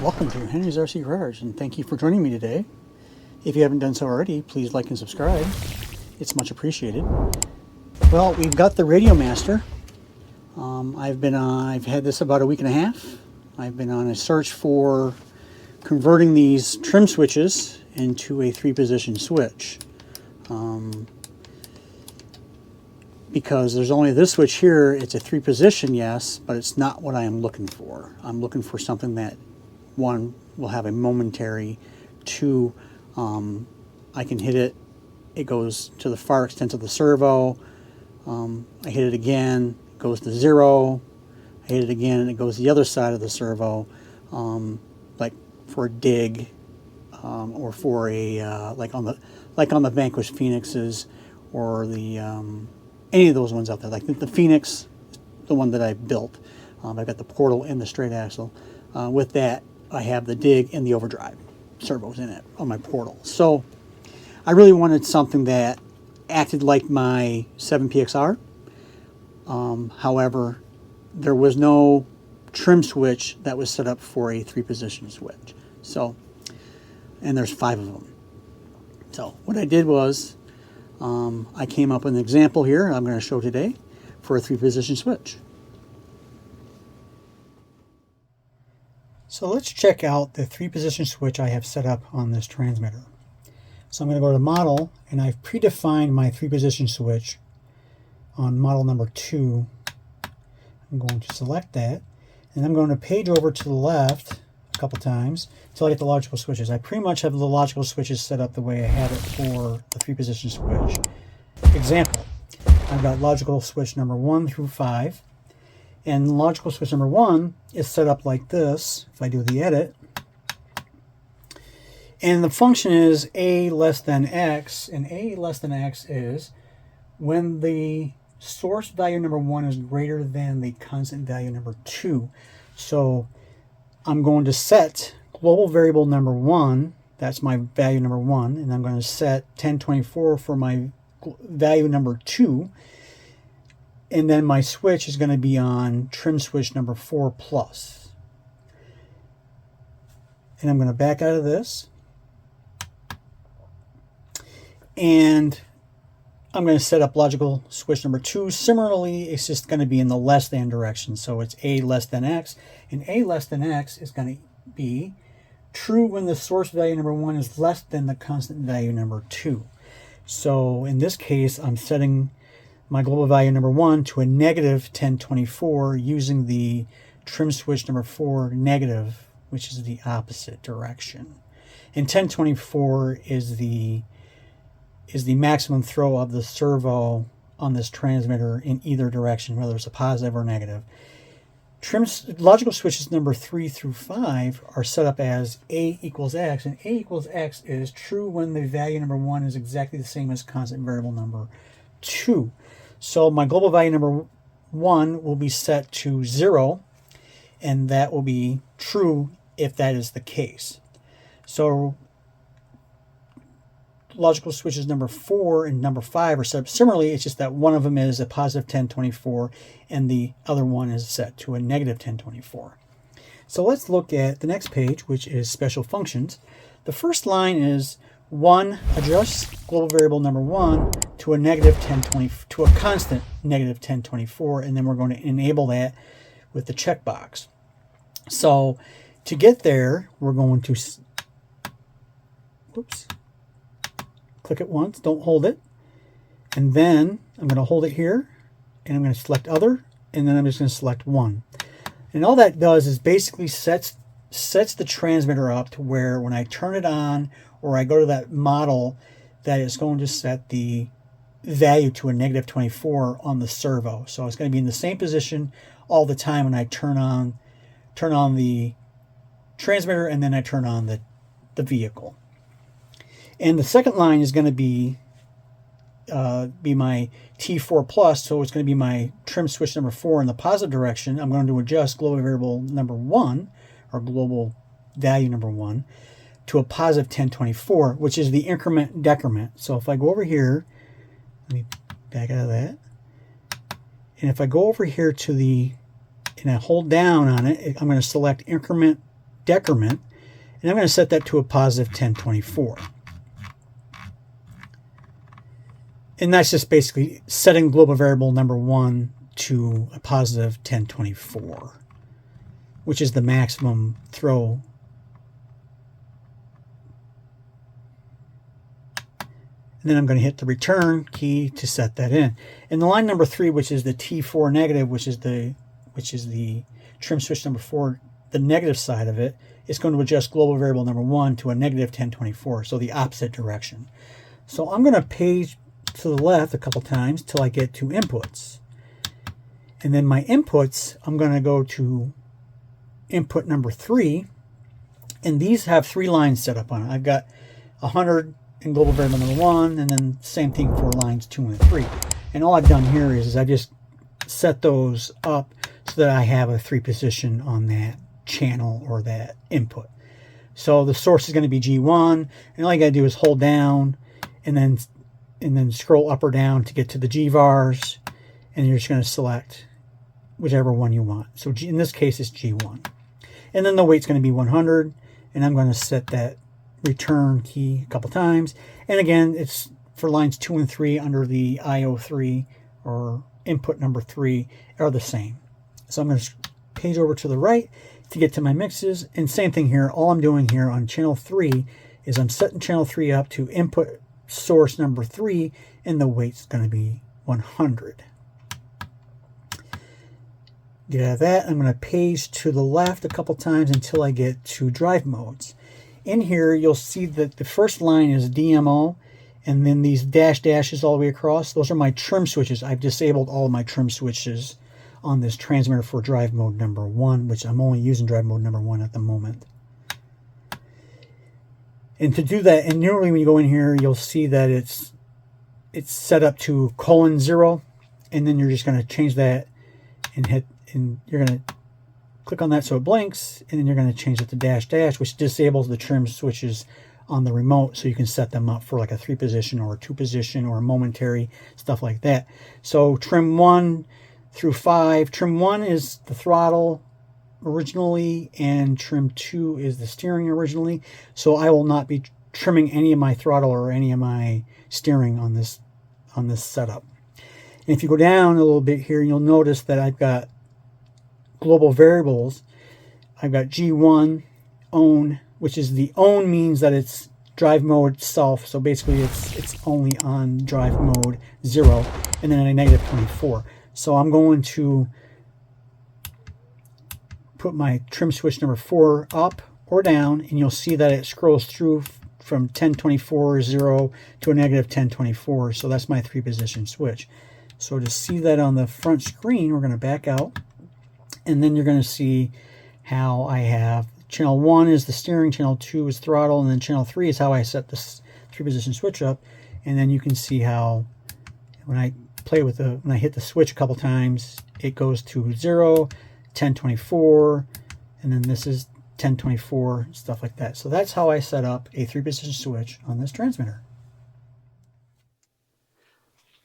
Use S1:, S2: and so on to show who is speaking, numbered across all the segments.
S1: Welcome to Henry's RC Garage, and thank you for joining me today. If you haven't done so already, please like and subscribe. It's much appreciated. Well, we've got the Radiomaster. I've had this about a week and a half. I've been on a search for converting these trim switches into a 3-position switch. Because there's only this switch here. It's a 3-position, yes, but it's not what I am looking for. I'm looking for something that, one, will have a momentary, 2, I can hit it, it goes to the far extent of the servo, I hit it again, it goes to 0, I hit it again and it goes the other side of the servo, like for a dig, or for a, like on the Vanquish Phoenixes, or the, any of those ones out there, like the Phoenix, the one that I built. I've got the portal and the straight axle. With that, I have the dig and the overdrive servos in it on my portal. So I really wanted something that acted like my 7PXR. However, there was no trim switch that was set up for a 3-position switch. So, and there's 5 of them. So what I did was, I came up with an example here I'm going to show today for a 3-position switch. So let's check out the 3-position switch I have set up on this transmitter. So I'm going to go to Model, and I've predefined my 3-position switch on model number 2. I'm going to select that, and I'm going to page over to the left a couple times until I get the logical switches. I pretty much have the logical switches set up the way I have it for the 3-position switch. Example, I've got logical switch number 1 through 5. And logical switch number 1 is set up like this, if I do the edit. And the function is A less than X, and A less than X is when the source value number 1 is greater than the constant value number 2. So I'm going to set global variable number 1, that's my value number 1, and I'm going to set 1024 for my value number 2. And then my switch is going to be on trim switch number 4 plus. And I'm going to back out of this. And I'm going to set up logical switch number 2. Similarly, it's just going to be in the less than direction. So it's A less than X. And A less than X is going to be true when the source value number 1 is less than the constant value number 2. So in this case, I'm setting my global value number 1 to a negative 1024 using the trim switch number 4 negative, which is the opposite direction. And 1024 is the maximum throw of the servo on this transmitter in either direction, whether it's a positive or negative. Logical switches number 3 through 5 are set up as A equals X, and A equals X is true when the value number 1 is exactly the same as constant variable number 2. So my global value number 1 will be set to 0, and that will be true if that is the case. So logical switches number 4 and number 5 are set up similarly. It's just that one of them is a positive 1024 and the other one is set to a negative 1024. So let's look at the next page, which is special functions. The first line is 1, adjust global variable number 1 to a negative 1020 to a constant negative 1024, and then we're going to enable that with the checkbox. So to get there, we're going to click it once, don't hold it, and then I'm going to hold it here, and I'm going to select other, and then I'm just going to select 1. And all that does is basically sets the transmitter up to where when I turn it on or I go to that model, that is going to set the value to a negative 24 on the servo. So it's going to be in the same position all the time when I turn on the transmitter and then I turn on the vehicle. And the second line is going to be my T4 plus, so it's going to be my trim switch number 4 in the positive direction. I'm going to adjust global variable number 1, or global value number 1, to a positive 1024, which is the increment decrement. So if I go over here, let me back out of that, and if I go over here to the, and I hold down on it, I'm going to select increment decrement, and I'm going to set that to a positive 1024. And that's just basically setting global variable number 1 to a positive 1024, which is the maximum throw. And then I'm going to hit the return key to set that in. And the line number 3, which is the T4 negative, which is the trim switch number 4, the negative side of it, is going to adjust global variable number 1 to a negative 1024, so the opposite direction. So I'm going to page to the left a couple times till I get to inputs. And then my inputs, I'm going to go to input number 3, and these have 3 lines set up on it. I've got 100 in global variable number 1, and then same thing for lines 2 and 3. And all I've done here is I just set those up so that I have a 3 position on that channel or that input. So the source is going to be G1, and all you got to do is hold down and then scroll up or down to get to the G-vars, and you're just going to select whichever one you want. So in this case, it's G1. And then the weight's going to be 100, and I'm going to set that return key a couple times. And again, it's for lines 2 and 3 under the IO3 or input number 3 are the same. So I'm going to page over to the right to get to my mixes, and same thing here. All I'm doing here on channel 3 is I'm setting channel 3 up to input source number 3, and the weight's going to be 100. Get out of that. I'm going to page to the left a couple times until I get to drive modes. In here, you'll see that the first line is DMO, and then these dashes all the way across. Those are my trim switches. I've disabled all of my trim switches on this transmitter for drive mode number 1, which I'm only using drive mode number 1 at the moment. And to do that, and normally when you go in here, you'll see that it's set up to :0, and then you're just going to change that and you're going to click on that so it blinks, and then you're going to change it to --, which disables the trim switches on the remote, so you can set them up for like a 3 position or a 2 position or a momentary, stuff like that. So trim 1 through 5, trim 1 is the throttle originally, and trim 2 is the steering originally. So I will not be trimming any of my throttle or any of my steering on this setup. And if you go down a little bit here, you'll notice that I've got global variables. I've got G1 own, which is the own means that it's drive mode self. So basically it's only on drive mode 0, and then a negative 24. So I'm going to put my trim switch number 4 up or down, and you'll see that it scrolls through from 1024 0 to a negative 1024. So that's my 3 position switch. So to see that on the front screen, we're going to back out, and then you're going to see how I have channel 1 is the steering, channel 2 is throttle, and then channel 3 is how I set this 3 position switch up. And then you can see how when I play with when I hit the switch a couple times, it goes to 0, 1024, and then this is 1024, stuff like that. So that's how I set up a 3 position switch on this transmitter.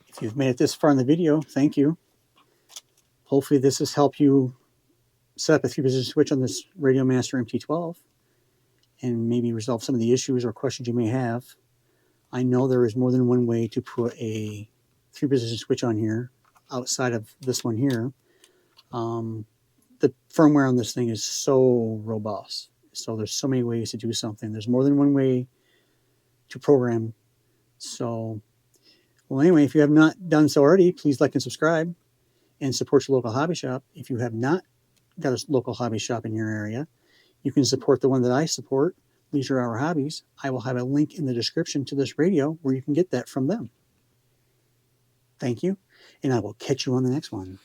S1: If you've made it this far in the video, thank you. Hopefully this has helped you set up a 3 position switch on this Radiomaster MT12 and maybe resolve some of the issues or questions you may have. I know there is more than one way to put a 3 position switch on here outside of this one here. The firmware on this thing is so robust. So there's so many ways to do something. There's more than one way to program. So, well, anyway, if you have not done so already, please like and subscribe and support your local hobby shop. If you have not got a local hobby shop in your area, you can support the one that I support, Leisure Hour Hobbies. I will have a link in the description to this radio where you can get that from them. Thank you, and I will catch you on the next one.